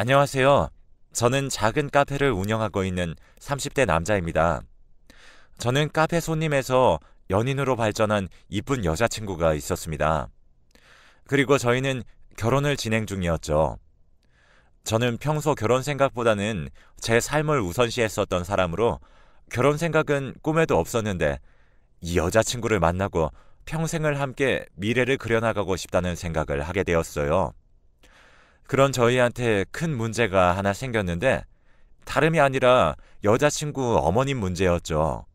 안녕하세요. 저는 작은 카페를 운영하고 있는 30대 남자입니다. 저는 카페 손님에서 연인으로 발전한 이쁜 여자친구가 있었습니다. 그리고 저희는 결혼을 진행 중이었죠. 저는 평소 결혼 생각보다는 제 삶을 우선시했었던 사람으로 결혼 생각은 꿈에도 없었는데 이 여자친구를 만나고 평생을 함께 미래를 그려나가고 싶다는 생각을 하게 되었어요. 그런 저희한테 큰 문제가 하나 생겼는데 다름이 아니라 여자친구 어머님 문제였죠.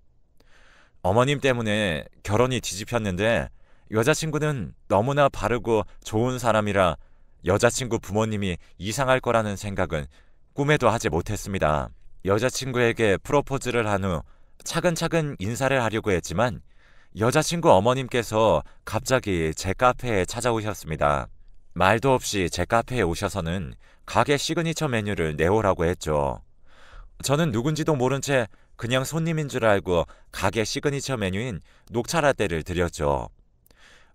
어머님 때문에 결혼이 뒤집혔는데 여자친구는 너무나 바르고 좋은 사람이라 여자친구 부모님이 이상할 거라는 생각은 꿈에도 하지 못했습니다. 여자친구에게 프로포즈를 한 후 차근차근 인사를 하려고 했지만 여자친구 어머님께서 갑자기 제 카페에 찾아오셨습니다. 말도 없이 제 카페에 오셔서는 가게 시그니처 메뉴를 내오라고 했죠. 저는 누군지도 모른 채 그냥 손님인 줄 알고 가게 시그니처 메뉴인 녹차라떼를 드렸죠.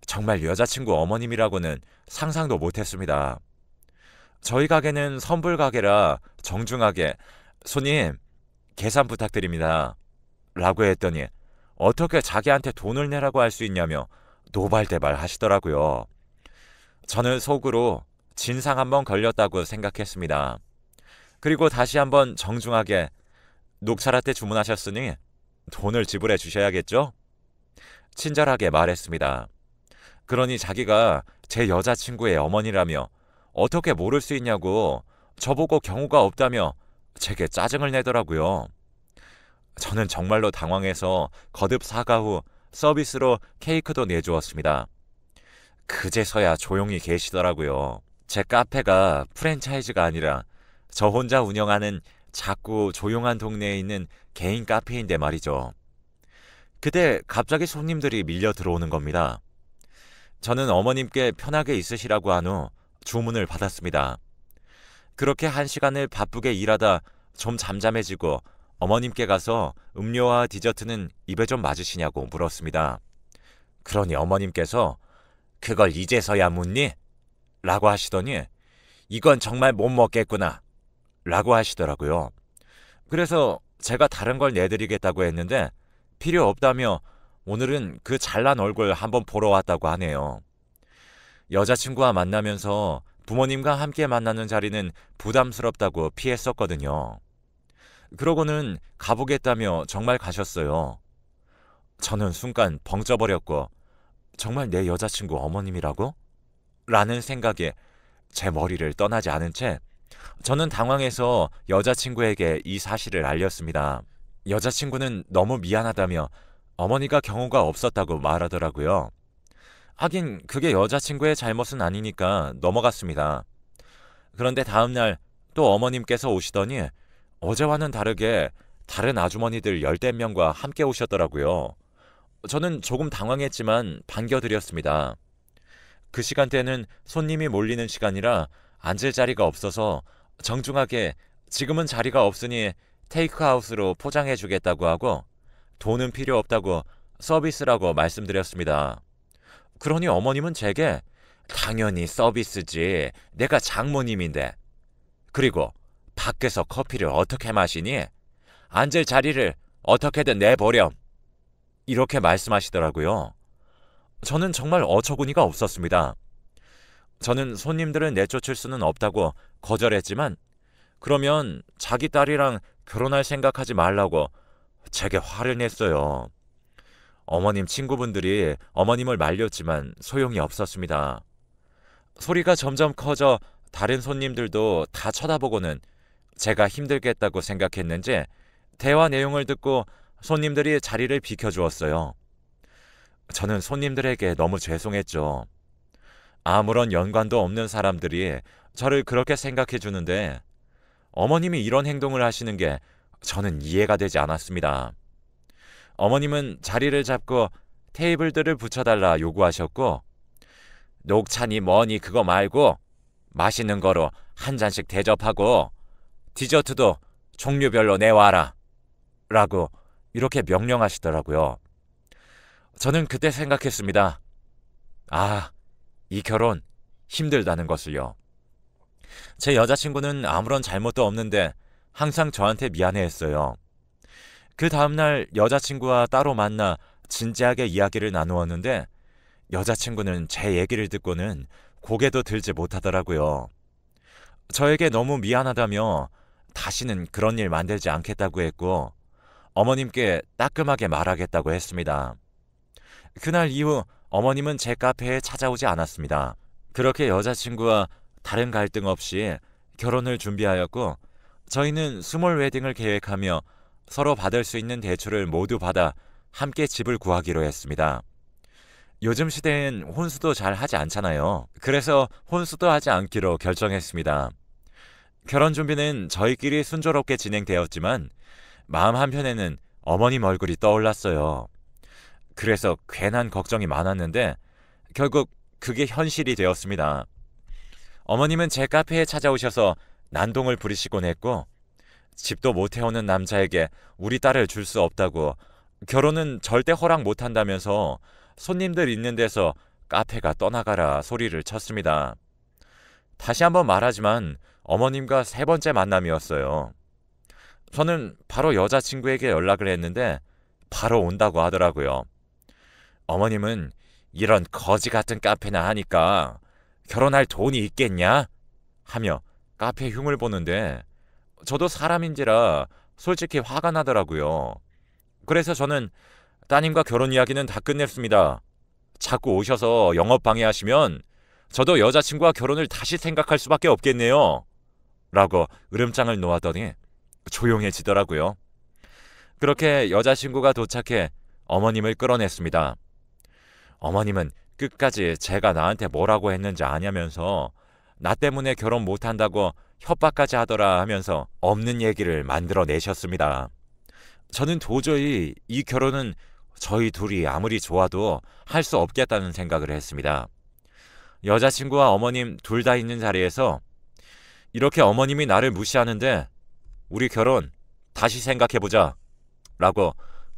정말 여자친구 어머님이라고는 상상도 못했습니다. 저희 가게는 선불 가게라 정중하게 손님 계산 부탁드립니다 라고 했더니 어떻게 자기한테 돈을 내라고 할 수 있냐며 노발대발 하시더라고요. 저는 속으로 진상 한번 걸렸다고 생각했습니다. 그리고 다시 한번 정중하게 녹차라떼 주문하셨으니 돈을 지불해 주셔야겠죠? 친절하게 말했습니다. 그러니 자기가 제 여자친구의 어머니라며 어떻게 모를 수 있냐고 저보고 경우가 없다며 제게 짜증을 내더라고요. 저는 정말로 당황해서 거듭 사과 후 서비스로 케이크도 내주었습니다. 그제서야 조용히 계시더라고요. 제 카페가 프랜차이즈가 아니라 저 혼자 운영하는 작고 조용한 동네에 있는 개인 카페인데 말이죠. 그때 갑자기 손님들이 밀려 들어오는 겁니다. 저는 어머님께 편하게 있으시라고 한 후 주문을 받았습니다. 그렇게 1시간을 바쁘게 일하다 좀 잠잠해지고 어머님께 가서 음료와 디저트는 입에 좀 맞으시냐고 물었습니다. 그러니 어머님께서 그걸 이제서야 묻니? 라고 하시더니 이건 정말 못 먹겠구나 라고 하시더라고요. 그래서 제가 다른 걸 내드리겠다고 했는데 필요 없다며 오늘은 그 잘난 얼굴 한번 보러 왔다고 하네요. 여자친구와 만나면서 부모님과 함께 만나는 자리는 부담스럽다고 피했었거든요. 그러고는 가보겠다며 정말 가셨어요. 저는 순간 벙 쪄버렸고 정말 내 여자친구 어머님이라고? 라는 생각에 제 머리를 떠나지 않은 채 저는 당황해서 여자친구에게 이 사실을 알렸습니다. 여자친구는 너무 미안하다며 어머니가 경우가 없었다고 말하더라고요. 하긴 그게 여자친구의 잘못은 아니니까 넘어갔습니다. 그런데 다음날 또 어머님께서 오시더니 어제와는 다르게 다른 아주머니들 열댓 명과 함께 오셨더라고요. 저는 조금 당황했지만 반겨드렸습니다. 그 시간대는 손님이 몰리는 시간이라 앉을 자리가 없어서 정중하게 지금은 자리가 없으니 테이크아웃으로 포장해 주겠다고 하고 돈은 필요 없다고 서비스라고 말씀드렸습니다. 그러니 어머님은 제게 당연히 서비스지 내가 장모님인데 그리고 밖에서 커피를 어떻게 마시니? 앉을 자리를 어떻게든 내보렴 이렇게 말씀하시더라고요. 저는 정말 어처구니가 없었습니다. 저는 손님들을 내쫓을 수는 없다고 거절했지만 그러면 자기 딸이랑 결혼할 생각하지 말라고 제게 화를 냈어요. 어머님 친구분들이 어머님을 말렸지만 소용이 없었습니다. 소리가 점점 커져 다른 손님들도 다 쳐다보고는 제가 힘들겠다고 생각했는지 대화 내용을 듣고 손님들이 자리를 비켜주었어요. 저는 손님들에게 너무 죄송했죠. 아무런 연관도 없는 사람들이 저를 그렇게 생각해 주는데 어머님이 이런 행동을 하시는 게 저는 이해가 되지 않았습니다. 어머님은 자리를 잡고 테이블들을 붙여달라 요구하셨고 녹차니 뭐니 그거 말고 맛있는 거로 한 잔씩 대접하고 디저트도 종류별로 내와라 라고 이렇게 명령하시더라고요. 저는 그때 생각했습니다. 아, 이 결혼 힘들다는 것을요. 제 여자친구는 아무런 잘못도 없는데 항상 저한테 미안해했어요. 그 다음날 여자친구와 따로 만나 진지하게 이야기를 나누었는데 여자친구는 제 얘기를 듣고는 고개도 들지 못하더라고요. 저에게 너무 미안하다며 다시는 그런 일 만들지 않겠다고 했고 어머님께 따끔하게 말하겠다고 했습니다. 그날 이후 어머님은 제 카페에 찾아오지 않았습니다. 그렇게 여자친구와 다른 갈등 없이 결혼을 준비하였고 저희는 스몰 웨딩을 계획하며 서로 받을 수 있는 대출을 모두 받아 함께 집을 구하기로 했습니다. 요즘 시대엔 혼수도 잘 하지 않잖아요. 그래서 혼수도 하지 않기로 결정했습니다. 결혼 준비는 저희끼리 순조롭게 진행되었지만 마음 한편에는 어머님 얼굴이 떠올랐어요. 그래서 괜한 걱정이 많았는데 결국 그게 현실이 되었습니다. 어머님은 제 카페에 찾아오셔서 난동을 부리시곤 했고 집도 못 해오는 남자에게 우리 딸을 줄 수 없다고 결혼은 절대 허락 못한다면서 손님들 있는 데서 카페가 떠나가라 소리를 쳤습니다. 다시 한번 말하지만 어머님과 세 번째 만남이었어요. 저는 바로 여자친구에게 연락을 했는데 바로 온다고 하더라고요. 어머님은 이런 거지 같은 카페나 하니까 결혼할 돈이 있겠냐? 하며 카페 흉을 보는데 저도 사람인지라 솔직히 화가 나더라고요. 그래서 저는 따님과 결혼 이야기는 다 끝냈습니다. 자꾸 오셔서 영업 방해하시면 저도 여자친구와 결혼을 다시 생각할 수밖에 없겠네요. 라고 으름장을 놓았더니 조용해지더라고요. 그렇게 여자친구가 도착해 어머님을 끌어냈습니다. 어머님은 끝까지 제가 나한테 뭐라고 했는지 아냐면서 나 때문에 결혼 못한다고 협박까지 하더라 하면서 없는 얘기를 만들어내셨습니다. 저는 도저히 이 결혼은 저희 둘이 아무리 좋아도 할 수 없겠다는 생각을 했습니다. 여자친구와 어머님 둘 다 있는 자리에서 이렇게 어머님이 나를 무시하는데 우리 결혼 다시 생각해보자 라고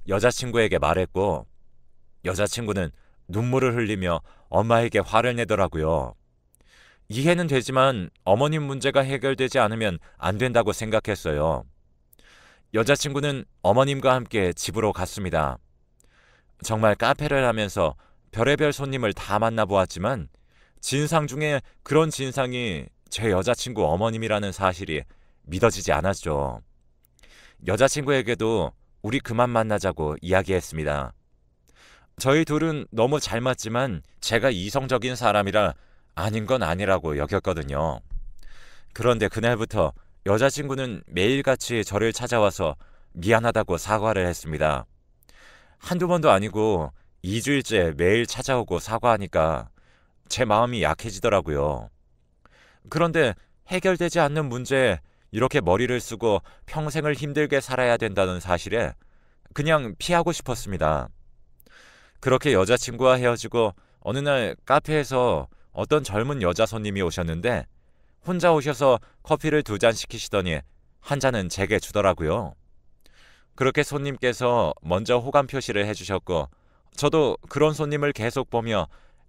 여자친구에게 말했고 여자친구는 눈물을 흘리며 엄마에게 화를 내더라고요. 이해는 되지만 어머님 문제가 해결되지 않으면 안 된다고 생각했어요. 여자친구는 어머님과 함께 집으로 갔습니다. 정말 카페를 하면서 별의별 손님을 다 만나보았지만 진상 중에 그런 진상이 제 여자친구 어머님이라는 사실이 믿어지지 않았죠. 여자친구에게도 우리 그만 만나자고 이야기했습니다. 저희 둘은 너무 잘 맞지만 제가 이성적인 사람이라 아닌 건 아니라고 여겼거든요. 그런데 그날부터 여자친구는 매일같이 저를 찾아와서 미안하다고 사과를 했습니다. 한두 번도 아니고 2주일째 매일 찾아오고 사과하니까 제 마음이 약해지더라고요. 그런데 해결되지 않는 문제에 이렇게 머리를 쓰고 평생을 힘들게 살아야 된다는 사실에 그냥 피하고 싶었습니다. 그렇게 여자친구와 헤어지고 어느 날 카페에서 어떤 젊은 여자 손님이 오셨는데 혼자 오셔서 커피를 2잔 시키시더니 한 잔은 제게 주더라고요. 그렇게 손님께서 먼저 호감 표시를 해주셨고 저도 그런 손님을 계속 보며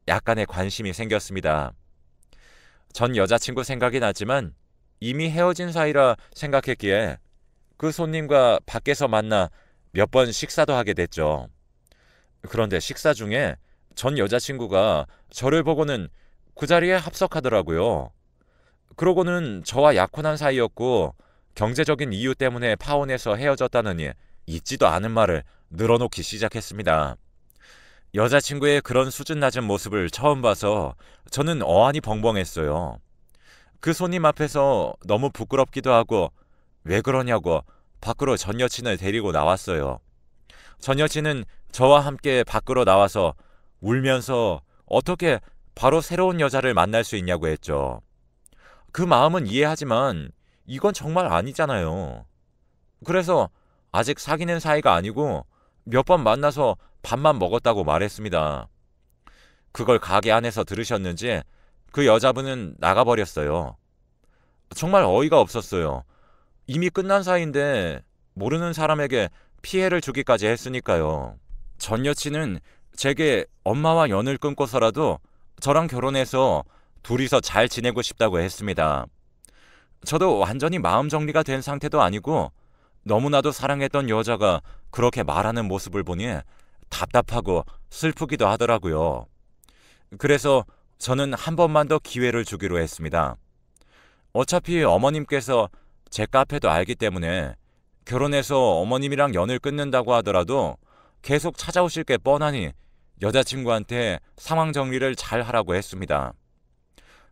약간의 관심이 생겼습니다. 전 여자친구 생각이 났지만 이미 헤어진 사이라 생각했기에 그 손님과 밖에서 만나 몇 번 식사도 하게 됐죠. 그런데 식사 중에 전 여자친구가 저를 보고는 그 자리에 합석하더라고요. 그러고는 저와 약혼한 사이였고 경제적인 이유 때문에 파혼해서 헤어졌다느니 있지도 않은 말을 늘어놓기 시작했습니다. 여자친구의 그런 수준 낮은 모습을 처음 봐서 저는 어안이 벙벙했어요. 그 손님 앞에서 너무 부끄럽기도 하고 왜 그러냐고 밖으로 전 여친을 데리고 나왔어요. 전 여친은 저와 함께 밖으로 나와서 울면서 어떻게 바로 새로운 여자를 만날 수 있냐고 했죠. 그 마음은 이해하지만 이건 정말 아니잖아요. 그래서 아직 사귀는 사이가 아니고 몇 번 만나서 밥만 먹었다고 말했습니다. 그걸 가게 안에서 들으셨는지 그 여자분은 나가버렸어요. 정말 어이가 없었어요. 이미 끝난 사이인데 모르는 사람에게 피해를 주기까지 했으니까요. 전 여친은 제게 엄마와 연을 끊고서라도 저랑 결혼해서 둘이서 잘 지내고 싶다고 했습니다. 저도 완전히 마음 정리가 된 상태도 아니고 너무나도 사랑했던 여자가 그렇게 말하는 모습을 보니 답답하고 슬프기도 하더라고요. 그래서 저는 한 번만 더 기회를 주기로 했습니다. 어차피 어머님께서 제 카페도 알기 때문에 결혼해서 어머님이랑 연을 끊는다고 하더라도 계속 찾아오실 게 뻔하니 여자친구한테 상황 정리를 잘 하라고 했습니다.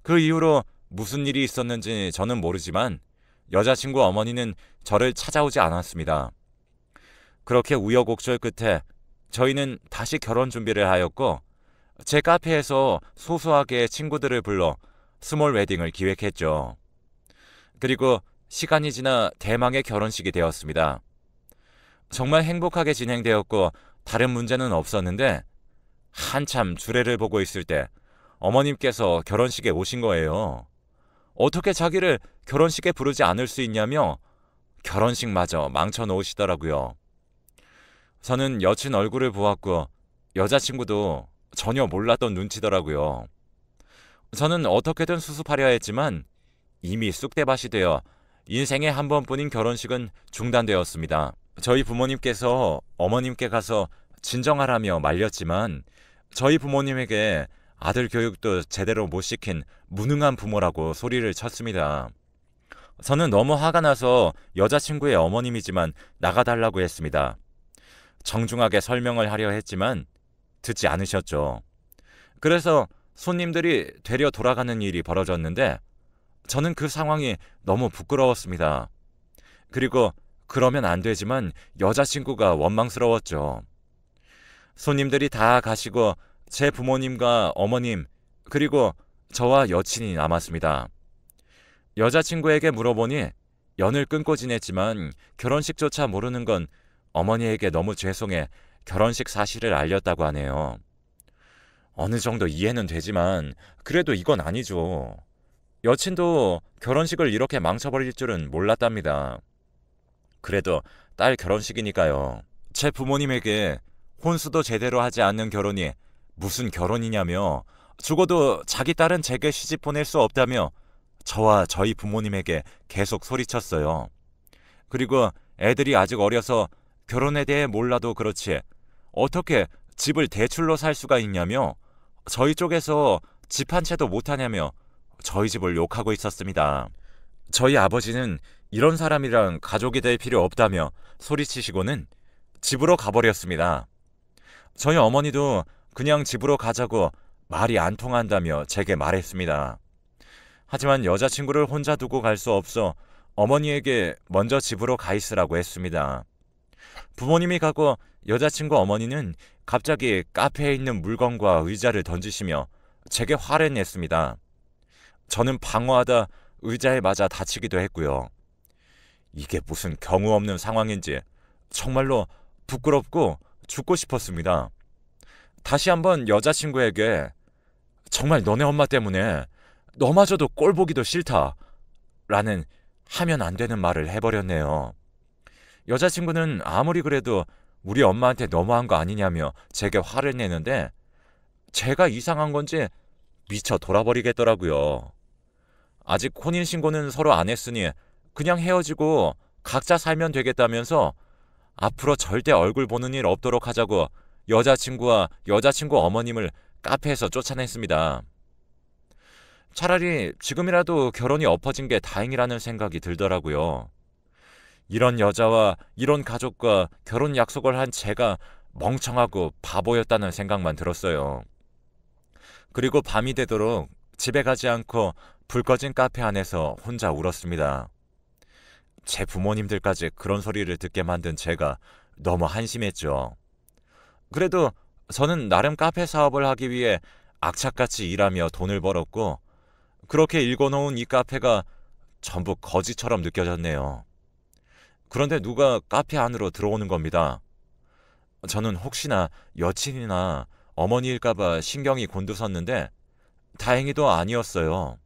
그 이후로 무슨 일이 있었는지 저는 모르지만 여자친구 어머니는 저를 찾아오지 않았습니다. 그렇게 우여곡절 끝에 저희는 다시 결혼 준비를 하였고 제 카페에서 소소하게 친구들을 불러 스몰 웨딩을 기획했죠. 그리고 시간이 지나 대망의 결혼식이 되었습니다. 정말 행복하게 진행되었고 다른 문제는 없었는데 한참 주례를 보고 있을 때 어머님께서 결혼식에 오신 거예요. 어떻게 자기를 결혼식에 부르지 않을 수 있냐며 결혼식마저 망쳐놓으시더라고요. 저는 여친 얼굴을 보았고 여자친구도 전혀 몰랐던 눈치더라고요. 저는 어떻게든 수습하려 했지만 이미 쑥대밭이 되어 인생의 한 번뿐인 결혼식은 중단되었습니다. 저희 부모님께서 어머님께 가서 진정하라며 말렸지만 저희 부모님에게 아들 교육도 제대로 못 시킨 무능한 부모라고 소리를 쳤습니다. 저는 너무 화가 나서 여자친구의 어머님이지만 나가달라고 했습니다. 정중하게 설명을 하려 했지만 듣지 않으셨죠. 그래서 손님들이 되려 돌아가는 일이 벌어졌는데 저는 그 상황이 너무 부끄러웠습니다. 그리고 그러면 안 되지만 여자친구가 원망스러웠죠. 손님들이 다 가시고 제 부모님과 어머님 그리고 저와 여친이 남았습니다. 여자친구에게 물어보니 연을 끊고 지냈지만 결혼식조차 모르는 건 어머니에게 너무 죄송해 결혼식 사실을 알렸다고 하네요. 어느 정도 이해는 되지만 그래도 이건 아니죠. 여친도 결혼식을 이렇게 망쳐버릴 줄은 몰랐답니다. 그래도 딸 결혼식이니까요. 제 부모님에게 혼수도 제대로 하지 않는 결혼이 무슨 결혼이냐며 죽어도 자기 딸은 제게 시집 보낼 수 없다며 저와 저희 부모님에게 계속 소리쳤어요. 그리고 애들이 아직 어려서 결혼에 대해 몰라도 그렇지 어떻게 집을 대출로 살 수가 있냐며 저희 쪽에서 집 한 채도 못하냐며 저희 집을 욕하고 있었습니다. 저희 아버지는 이런 사람이랑 가족이 될 필요 없다며 소리치시고는 집으로 가버렸습니다. 저희 어머니도 그냥 집으로 가자고 말이 안 통한다며 제게 말했습니다. 하지만 여자친구를 혼자 두고 갈 수 없어 어머니에게 먼저 집으로 가 있으라고 했습니다. 부모님이 가고 여자친구 어머니는 갑자기 카페에 있는 물건과 의자를 던지시며 제게 화를 냈습니다. 저는 방어하다 의자에 맞아 다치기도 했고요. 이게 무슨 경우 없는 상황인지 정말로 부끄럽고 죽고 싶었습니다. 다시 한번 여자친구에게 정말 너네 엄마 때문에 너마저도 꼴 보기도 싫다 라는 하면 안 되는 말을 해버렸네요. 여자친구는 아무리 그래도 우리 엄마한테 너무한 거 아니냐며 제게 화를 내는데 제가 이상한 건지 미쳐 돌아버리겠더라고요. 아직 혼인신고는 서로 안 했으니 그냥 헤어지고 각자 살면 되겠다면서 앞으로 절대 얼굴 보는 일 없도록 하자고 여자친구와 여자친구 어머님을 카페에서 쫓아냈습니다. 차라리 지금이라도 결혼이 엎어진 게 다행이라는 생각이 들더라고요. 이런 여자와 이런 가족과 결혼 약속을 한 제가 멍청하고 바보였다는 생각만 들었어요. 그리고 밤이 되도록 집에 가지 않고 불 꺼진 카페 안에서 혼자 울었습니다. 제 부모님들까지 그런 소리를 듣게 만든 제가 너무 한심했죠. 그래도 저는 나름 카페 사업을 하기 위해 악착같이 일하며 돈을 벌었고 그렇게 일궈놓은 이 카페가 전부 거지처럼 느껴졌네요. 그런데 누가 카페 안으로 들어오는 겁니다. 저는 혹시나 여친이나 어머니일까봐 신경이 곤두섰는데 다행히도 아니었어요.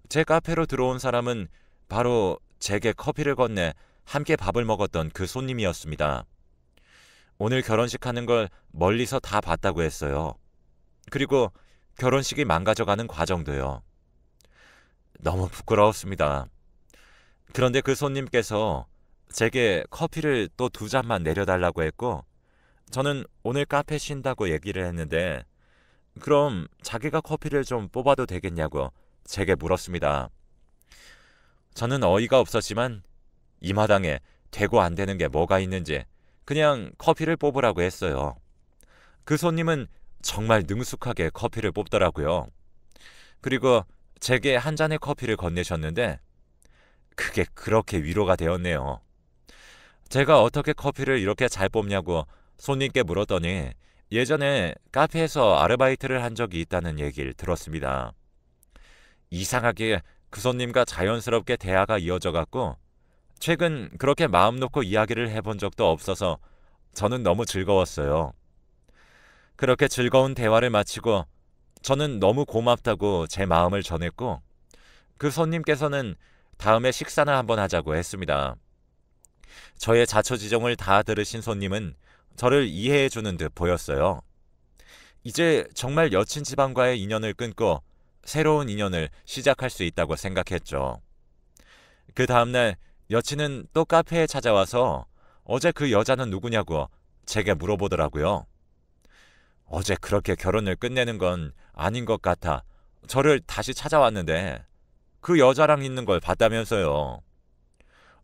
제 카페로 들어온 사람은 바로 제게 커피를 건네 함께 밥을 먹었던 그 손님이었습니다. 오늘 결혼식 하는 걸 멀리서 다 봤다고 했어요. 그리고 결혼식이 망가져가는 과정도요. 너무 부끄러웠습니다. 그런데 그 손님께서 제게 커피를 또 2잔만 내려달라고 했고, 저는 오늘 카페 쉰다고 얘기를 했는데 그럼 자기가 커피를 좀 뽑아도 되겠냐고 제게 물었습니다. 저는 어이가 없었지만 이 마당에 되고 안 되는 게 뭐가 있는지 그냥 커피를 뽑으라고 했어요. 그 손님은 정말 능숙하게 커피를 뽑더라고요. 그리고 제게 한 잔의 커피를 건네셨는데 그게 그렇게 위로가 되었네요. 제가 어떻게 커피를 이렇게 잘 뽑냐고 손님께 물었더니 예전에 카페에서 아르바이트를 한 적이 있다는 얘기를 들었습니다. 이상하게 그 손님과 자연스럽게 대화가 이어져 갔고 최근 그렇게 마음 놓고 이야기를 해본 적도 없어서 저는 너무 즐거웠어요. 그렇게 즐거운 대화를 마치고 저는 너무 고맙다고 제 마음을 전했고 그 손님께서는 다음에 식사나 한번 하자고 했습니다. 저의 자초지종을 다 들으신 손님은 저를 이해해 주는 듯 보였어요. 이제 정말 여친 지방과의 인연을 끊고 새로운 인연을 시작할 수 있다고 생각했죠. 그 다음날 여친은 또 카페에 찾아와서 어제 그 여자는 누구냐고 제게 물어보더라고요. 어제 그렇게 결혼을 끝내는 건 아닌 것 같아 저를 다시 찾아왔는데 그 여자랑 있는 걸 봤다면서요.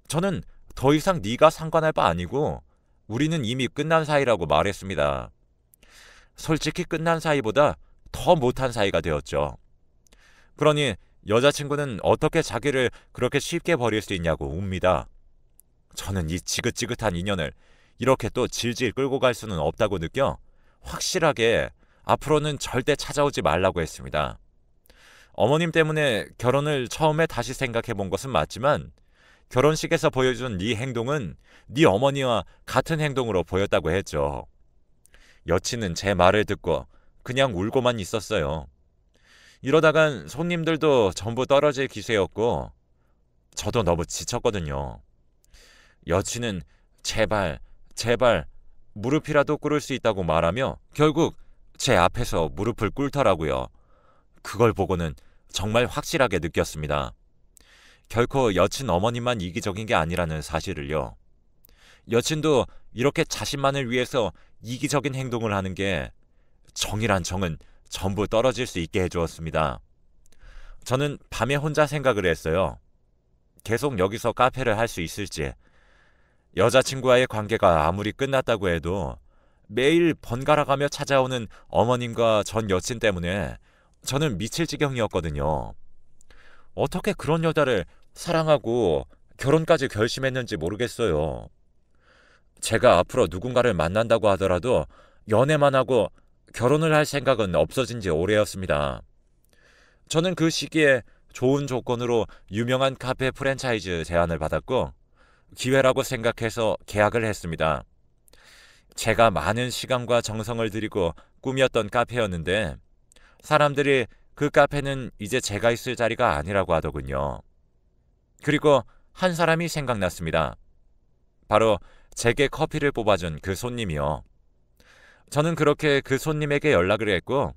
저는 더 이상 네가 상관할 바 아니고 우리는 이미 끝난 사이라고 말했습니다. 솔직히 끝난 사이보다 더 못한 사이가 되었죠. 그러니 여자친구는 어떻게 자기를 그렇게 쉽게 버릴 수 있냐고 웁니다. 저는 이 지긋지긋한 인연을 이렇게 또 질질 끌고 갈 수는 없다고 느껴 확실하게 앞으로는 절대 찾아오지 말라고 했습니다. 어머님 때문에 결혼을 처음에 다시 생각해 본 것은 맞지만 결혼식에서 보여준 네 행동은 네 어머니와 같은 행동으로 보였다고 했죠. 여친은 제 말을 듣고 그냥 울고만 있었어요. 이러다간 손님들도 전부 떨어질 기세였고 저도 너무 지쳤거든요. 여친은 제발 무릎이라도 꿇을 수 있다고 말하며 결국 제 앞에서 무릎을 꿇더라고요. 그걸 보고는 정말 확실하게 느꼈습니다. 결코 여친 어머님만 이기적인 게 아니라는 사실을요. 여친도 이렇게 자신만을 위해서 이기적인 행동을 하는 게 정이란 정은 전부 떨어질 수 있게 해주었습니다. 저는 밤에 혼자 생각을 했어요. 계속 여기서 카페를 할 수 있을지, 여자친구와의 관계가 아무리 끝났다고 해도 매일 번갈아가며 찾아오는 어머님과 전 여친 때문에 저는 미칠 지경이었거든요. 어떻게 그런 여자를 사랑하고 결혼까지 결심했는지 모르겠어요. 제가 앞으로 누군가를 만난다고 하더라도 연애만 하고 결혼을 할 생각은 없어진 지 오래였습니다. 저는 그 시기에 좋은 조건으로 유명한 카페 프랜차이즈 제안을 받았고 기회라고 생각해서 계약을 했습니다. 제가 많은 시간과 정성을 들이고 꾸몄던 카페였는데 사람들이 그 카페는 이제 제가 있을 자리가 아니라고 하더군요. 그리고 한 사람이 생각났습니다. 바로 제게 커피를 뽑아준 그 손님이요. 저는 그렇게 그 손님에게 연락을 했고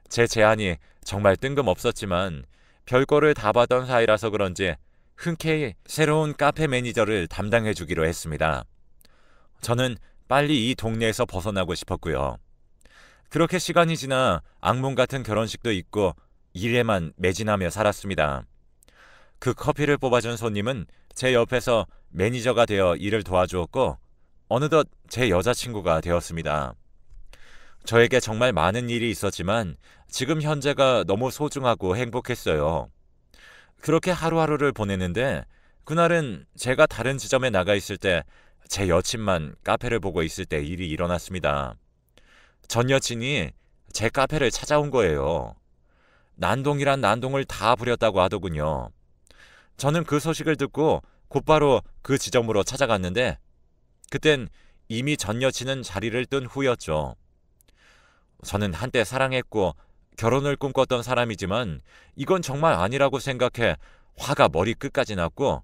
제 제안이 정말 뜬금없었지만 별거를 다 받던 사이라서 그런지 흔쾌히 새로운 카페 매니저를 담당해 주기로 했습니다. 저는 빨리 이 동네에서 벗어나고 싶었고요. 그렇게 시간이 지나 악몽 같은 결혼식도 있고 일에만 매진하며 살았습니다. 그 커피를 뽑아준 손님은 제 옆에서 매니저가 되어 일을 도와주었고 어느덧 제 여자친구가 되었습니다. 저에게 정말 많은 일이 있었지만 지금 현재가 너무 소중하고 행복했어요. 그렇게 하루하루를 보내는데 그날은 제가 다른 지점에 나가 있을 때 제 여친만 카페를 보고 있을 때 일이 일어났습니다. 전 여친이 제 카페를 찾아온 거예요. 난동이란 난동을 다 부렸다고 하더군요. 저는 그 소식을 듣고 곧바로 그 지점으로 찾아갔는데 그땐 이미 전 여친은 자리를 뜬 후였죠. 저는 한때 사랑했고 결혼을 꿈꿨던 사람이지만 이건 정말 아니라고 생각해 화가 머리끝까지 났고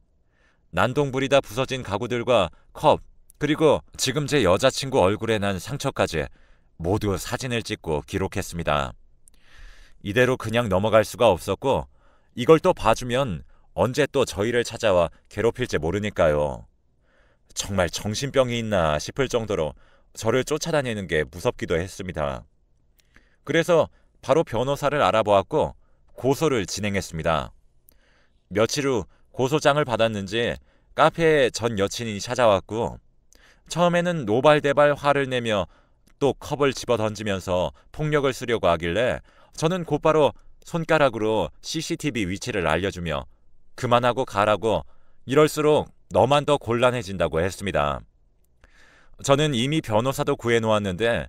난동 부리다 부서진 가구들과 컵 그리고 지금 제 여자친구 얼굴에 난 상처까지 모두 사진을 찍고 기록했습니다. 이대로 그냥 넘어갈 수가 없었고 이걸 또 봐주면 언제 또 저희를 찾아와 괴롭힐지 모르니까요. 정말 정신병이 있나 싶을 정도로 저를 쫓아다니는 게 무섭기도 했습니다. 그래서 바로 변호사를 알아보았고 고소를 진행했습니다. 며칠 후 고소장을 받았는지 카페에 전 여친이 찾아왔고 처음에는 노발대발 화를 내며 또 컵을 집어 던지면서 폭력을 쓰려고 하길래 저는 곧바로 손가락으로 CCTV 위치를 알려주며 그만하고 가라고, 이럴수록 너만 더 곤란해진다고 했습니다. 저는 이미 변호사도 구해놓았는데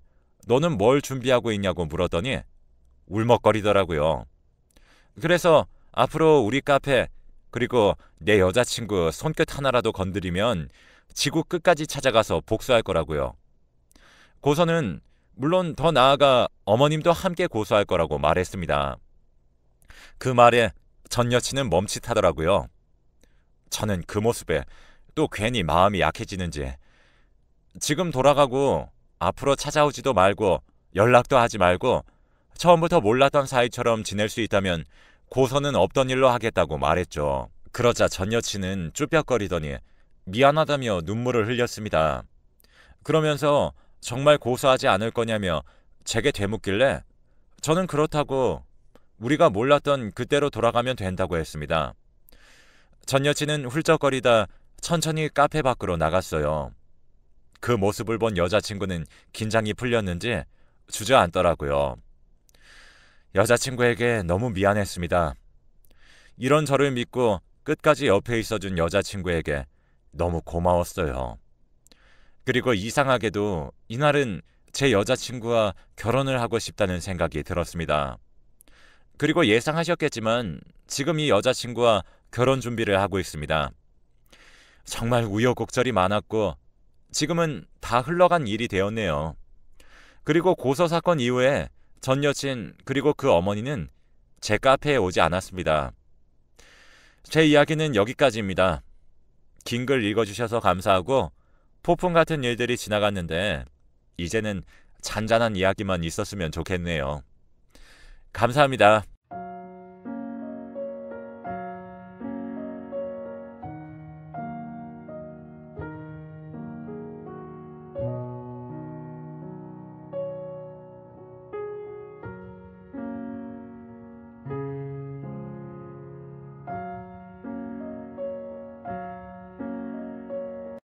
너는 뭘 준비하고 있냐고 물었더니 울먹거리더라고요. 그래서 앞으로 우리 카페 그리고 내 여자친구 손끝 하나라도 건드리면 지구 끝까지 찾아가서 복수할 거라고요. 고소는 물론 더 나아가 어머님도 함께 고소할 거라고 말했습니다. 그 말에 전 여친은 멈칫하더라고요. 저는 그 모습에 또 괜히 마음이 약해지는지 지금 돌아가고 앞으로 찾아오지도 말고 연락도 하지 말고 처음부터 몰랐던 사이처럼 지낼 수 있다면 고소는 없던 일로 하겠다고 말했죠. 그러자 전 여친은 쭈뼛거리더니 미안하다며 눈물을 흘렸습니다. 그러면서 정말 고소하지 않을 거냐며 제게 되묻길래 저는 그렇다고 우리가 몰랐던 그때로 돌아가면 된다고 했습니다. 전 여친은 훌쩍거리다 천천히 카페 밖으로 나갔어요. 그 모습을 본 여자친구는 긴장이 풀렸는지 주저앉더라고요. 여자친구에게 너무 미안했습니다. 이런 저를 믿고 끝까지 옆에 있어준 여자친구에게 너무 고마웠어요. 그리고 이상하게도 이날은 제 여자친구와 결혼을 하고 싶다는 생각이 들었습니다. 그리고 예상하셨겠지만 지금 이 여자친구와 결혼 준비를 하고 있습니다. 정말 우여곡절이 많았고 지금은 다 흘러간 일이 되었네요. 그리고 고소 사건 이후에 전 여친 그리고 그 어머니는 제 카페에 오지 않았습니다. 제 이야기는 여기까지입니다. 긴 글 읽어주셔서 감사하고 폭풍 같은 일들이 지나갔는데 이제는 잔잔한 이야기만 있었으면 좋겠네요. 감사합니다.